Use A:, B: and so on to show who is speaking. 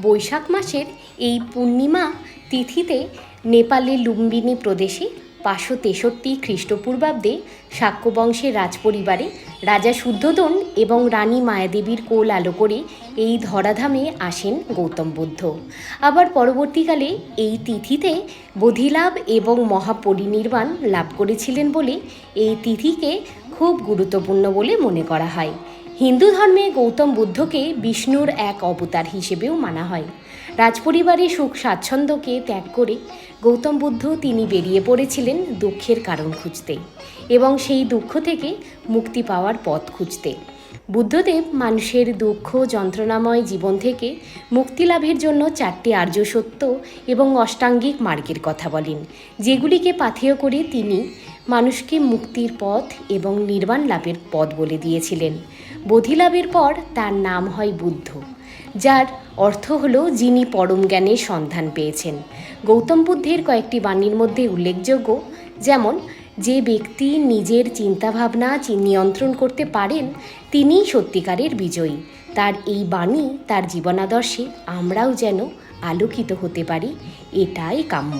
A: বৈশাখ মাসের এই পূর্ণিমা তিথিতে নেপালের লুম্বিনী প্রদেশে 563 খ্রিস্টপূর্বাব্দে শাক্য বংশের রাজপরিবারে রাজা শুদ্ধোদন এবং রানী মায়াদেবীর কোল আলো করে এই ধরাধামে আসেন গৌতম বুদ্ধ। আবার পরবর্তীকালে এই তিথিতে বোধিলাভ এবং মহাপরিনির্বাণ লাভ করেছিলেন বলে এই তিথিকে খুব গুরুত্বপূর্ণ বলে মনে করা হয়। হিন্দু ধর্মে গৌতম বুদ্ধকে বিষ্ণুর এক অবতার হিসেবেও মানা হয়। রাজপরিবারের সুখ স্বাচ্ছন্দ্যকে ত্যাগ করে গৌতম বুদ্ধ তিনি বেরিয়ে পড়েছিলেন দুঃখের কারণ খুঁজতে এবং সেই দুঃখ থেকে মুক্তি পাওয়ার পথ খুঁজতে। বুদ্ধদেব মানুষের দুঃখ যন্ত্রণাময় জীবন থেকে মুক্তি লাভের জন্য 4টি আর্য সত্য এবং অষ্টাঙ্গিক মার্গের কথা বলেন, যেগুলিকে পাথেয় করে তিনি মানুষকে মুক্তির পথ এবং নির্বাণ লাভের পথ বলে দিয়েছিলেন। বোধিলাভের পর তার নাম হয় বুদ্ধ, যার অর্থ হলো যিনি পরম জ্ঞানের সন্ধান পেয়েছেন। গৌতম বুদ্ধের কয়েকটি বাণীর মধ্যে উল্লেখযোগ্য, যেমন যে ব্যক্তি নিজের চিন্তাভাবনা নিয়ন্ত্রণ করতে পারেন তিনিই সত্যিকারের বিজয়ী। তার এই বাণী, তার জীবনাদর্শে আমরাও যেন আলোকিত হতে পারি, এটাই কাম্য।